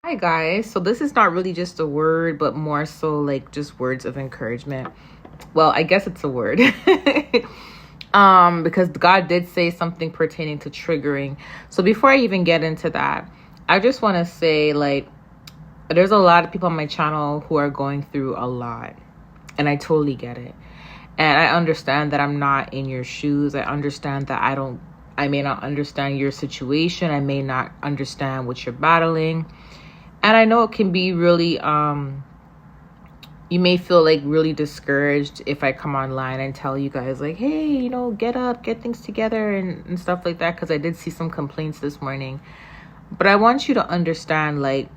Hi guys. So this is not really just a word, but more so like just words of encouragement. Well, I guess it's a word. Because God did say something pertaining to triggering. So before I even get into that, I just want to say like there's a lot of people on my channel who are going through a lot, and I totally get it. And I understand that I'm not in your shoes. I understand that I may not understand your situation. I may not understand what you're battling. And I know it can be really, you may feel like really discouraged if I come online and tell you guys like, hey, get up, get things together and stuff like that. Because I did see some complaints this morning. But I want you to understand like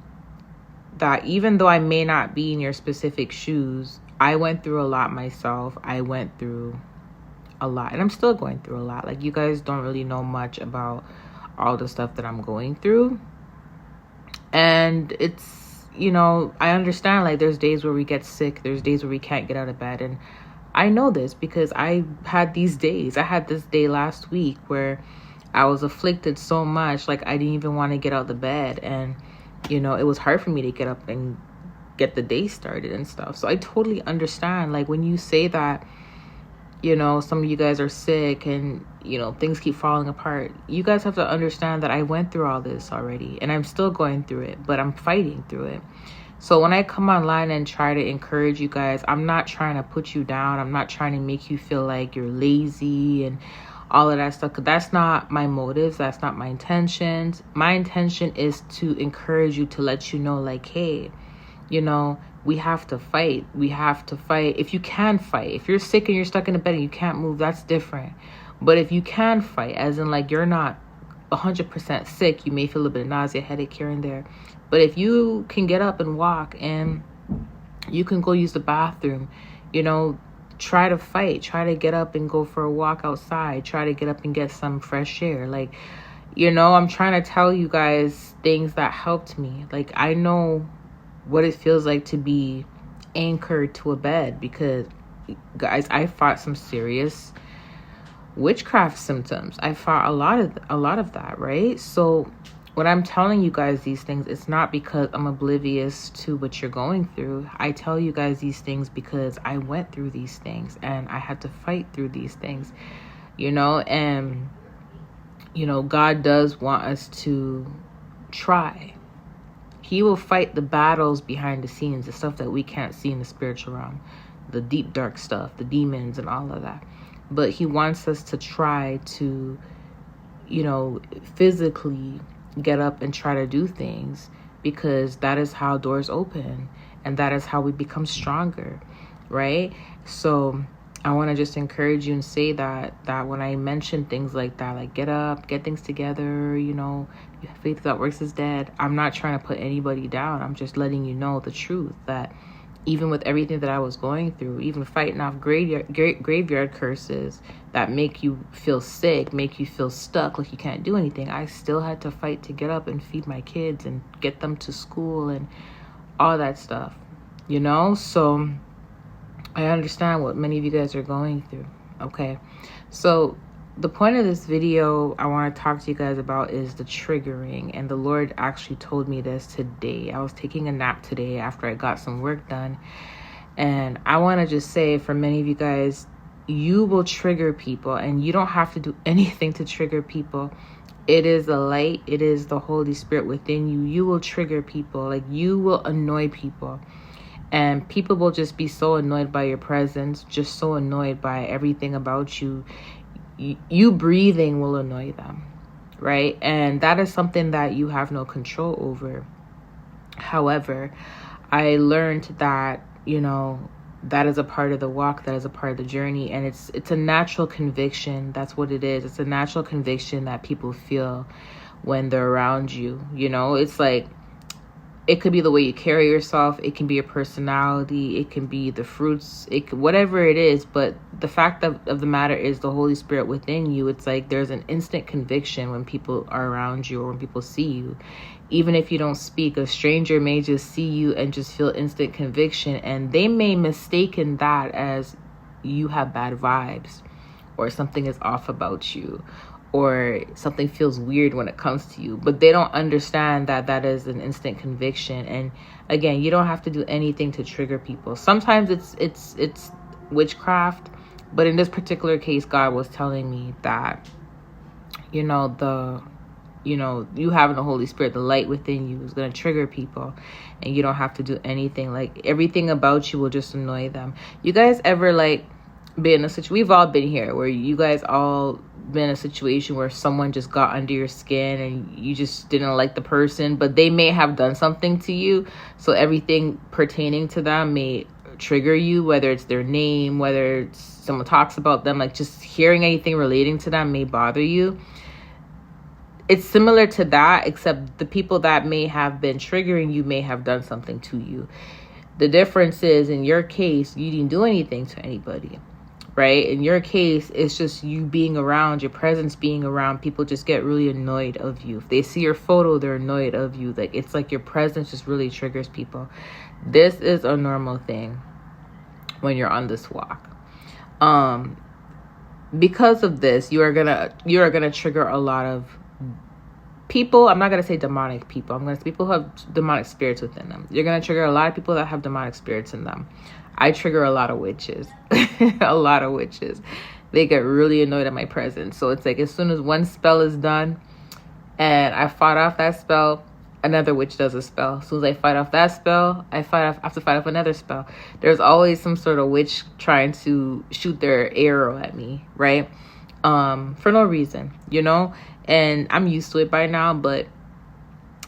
that even though I may not be in your specific shoes, I went through a lot myself. I went through a lot and I'm still going through a lot. Like you guys don't really know much about all the stuff that I'm going through. And it's, I understand like there's days where we get sick. There's days where we can't get out of bed. And I know this because I had these days. I had this day last week where I was afflicted so much. Like I didn't even want to get out of the bed. And, it was hard for me to get up and get the day started and stuff. So I totally understand. Like when you say that, some of you guys are sick and, things keep falling apart. You guys have to understand that I went through all this already and I'm still going through it, but I'm fighting through it. So when I come online and try to encourage you guys, I'm not trying to put you down. I'm not trying to make you feel like you're lazy and all of that stuff. 'Cause that's not my motives. That's not my intentions. My intention is to encourage you, to let you know like, hey, we have to fight. We have to fight. If you can fight, if you're sick and you're stuck in a bed and you can't move, that's different. But if you can fight, as in like you're not 100% sick, you may feel a little bit of nausea, headache here and there. But if you can get up and walk and you can go use the bathroom, try to fight. Try to get up and go for a walk outside. Try to get up and get some fresh air. Like, I'm trying to tell you guys things that helped me. Like, I know what it feels like to be anchored to a bed because, guys, I fought some serious witchcraft symptoms. I fought a lot of that, right? So when I'm telling you guys these things, it's not because I'm oblivious to what you're going through. I tell you guys these things because I went through these things and I had to fight through these things, and God does want us to try. He will fight the battles behind the scenes, the stuff that we can't see in the spiritual realm, the deep, dark stuff, the demons and all of that. But he wants us to try to, physically get up and try to do things because that is how doors open and that is how we become stronger, right? So I want to just encourage you and say that when I mention things like that, like get up, get things together, faith that works is dead. I'm not trying to put anybody down. I'm just letting you know the truth that even with everything that I was going through, even fighting off graveyard curses that make you feel sick, make you feel stuck, like you can't do anything, I still had to fight to get up and feed my kids and get them to school and all that stuff, So I understand what many of you guys are going through, okay? So the point of this video I want to talk to you guys about is the triggering. And the Lord actually told me this today. I was taking a nap today after I got some work done. And I want to just say for many of you guys, you will trigger people and you don't have to do anything to trigger people. It is the light. It is the Holy Spirit within you. You will trigger people. Like you will annoy people. And people will just be so annoyed by your presence, just so annoyed by everything about you. You breathing will annoy them, right? And that is something that you have no control over. However, I learned that, that is a part of the walk, that is a part of the journey. And it's a natural conviction. That's what it is. It's a natural conviction that people feel when they're around you. It's like, it could be the way you carry yourself. It can be your personality. It can be the fruits. Whatever it is. But the fact of the matter is the Holy Spirit within you. It's like there's an instant conviction when people are around you or when people see you. Even if you don't speak, a stranger may just see you and just feel instant conviction. And they may mistaken that as you have bad vibes or something is off about you or something feels weird when it comes to you, but they don't understand that that is an instant conviction. And again, you don't have to do anything to trigger people. Sometimes it's witchcraft, but in this particular case, God was telling me that, you know, you having the Holy Spirit, the light within you, is going to trigger people, and you don't have to do anything. Like, everything about you will just annoy them. You guys ever like been in a situation, we've all been here, where you guys all been in a situation where someone just got under your skin and you just didn't like the person, but they may have done something to you, so everything pertaining to them may trigger you, whether it's their name, whether it's someone talks about them, like just hearing anything relating to them may bother you. It's similar to that, except the people that may have been triggering you may have done something to you. The difference is, in your case, you didn't do anything to anybody, right? In your case, it's just you being around, your presence being around. People just get really annoyed of you. If they see your photo, they're annoyed of you. Like, it's like your presence just really triggers people. This is a normal thing when you're on this walk. Because of this, you are gonna trigger a lot of people. I'm not going to say demonic people. I'm going to say people who have demonic spirits within them. You're going to trigger a lot of people that have demonic spirits in them. I trigger a lot of witches. A lot of witches. They get really annoyed at my presence. So it's like, as soon as one spell is done and I fought off that spell, another witch does a spell. As soon as I fight off that spell, I have to fight off another spell. There's always some sort of witch trying to shoot their arrow at me, right? For no reason, you know? And I'm used to it by now, but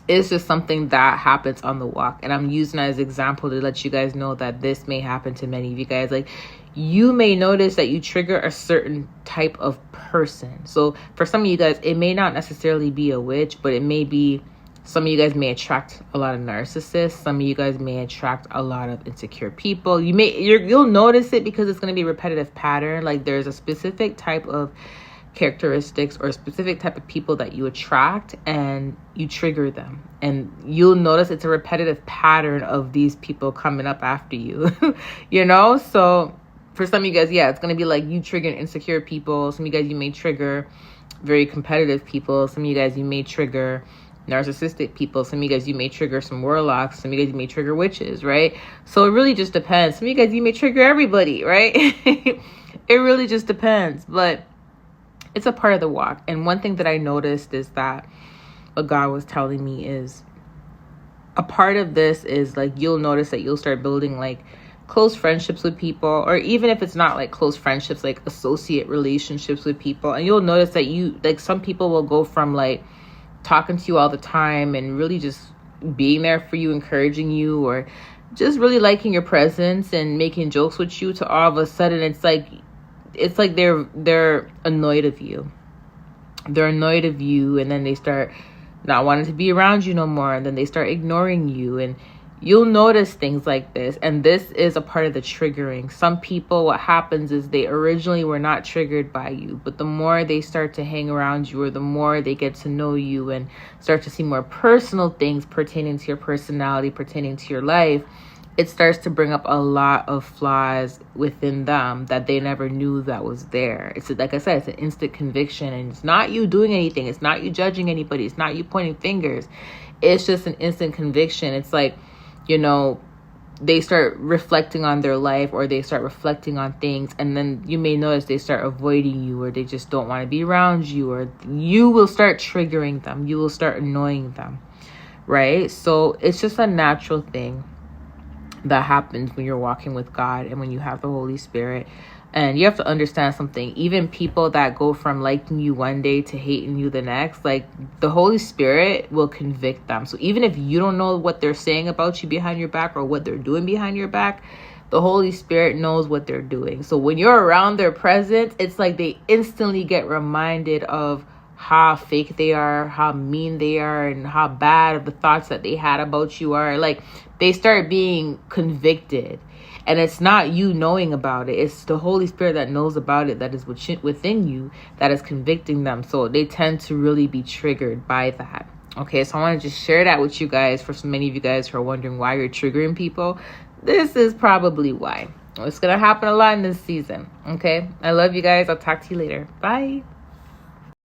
it's just something that happens on the walk. And I'm using that as an example to let you guys know that this may happen to many of you guys. Like, you may notice that you trigger a certain type of person. So for some of you guys, it may not necessarily be a witch, but it may be, some of you guys may attract a lot of narcissists. Some of you guys may attract a lot of insecure people. You'll notice it because it's going to be a repetitive pattern. Like, there's a specific type of characteristics or a specific type of people that you attract, and you trigger them, and you'll notice it's a repetitive pattern of these people coming up after you. You know, so for some of you guys, yeah, it's going to be like you triggering insecure people. Some of you guys, you may trigger very competitive people. Some of you guys, you may trigger narcissistic people. Some of you guys, you may trigger some warlocks. Some of you guys, you may trigger witches, right? So it really just depends. Some of you guys, you may trigger everybody, right? It really just depends, but it's a part of the walk. And one thing that I noticed is that what God was telling me is a part of this is like, you'll notice that you'll start building like close friendships with people, or even if it's not like close friendships, like associate relationships with people. And you'll notice that some people will go from like talking to you all the time and really just being there for you, encouraging you, or just really liking your presence and making jokes with you, to all of a sudden it's like they're annoyed of you. They're annoyed of you, and then they start not wanting to be around you no more, and then they start ignoring you. And you'll notice things like this, and this is a part of the triggering. Some people, what happens is they originally were not triggered by you, but the more they start to hang around you, or the more they get to know you and start to see more personal things pertaining to your personality, pertaining to your life, it starts to bring up a lot of flaws within them that they never knew that was there. It's like I said, it's an instant conviction, and it's not you doing anything. It's not you judging anybody. It's not you pointing fingers. It's just an instant conviction. It's like, you know, they start reflecting on their life, or they start reflecting on things, and then you may notice they start avoiding you, or they just don't want to be around you, or you will start triggering them. You will start annoying them, right? So it's just a natural thing that happens when you're walking with God and when you have the Holy Spirit. And you have to understand something. Even people that go from liking you one day to hating you the next, like, the Holy Spirit will convict them. So even if you don't know what they're saying about you behind your back, or what they're doing behind your back, the Holy Spirit knows what they're doing. So when you're around their presence, it's like they instantly get reminded of how fake they are, how mean they are, and how bad of the thoughts that they had about you are. Like, they start being convicted. And it's not you knowing about it. It's the Holy Spirit that knows about it, that is within you, that is convicting them. So they tend to really be triggered by that. Okay, so I want to just share that with you guys. For so many of you guys who are wondering why you're triggering people, this is probably why. It's going to happen a lot in this season. Okay, I love you guys. I'll talk to you later. Bye.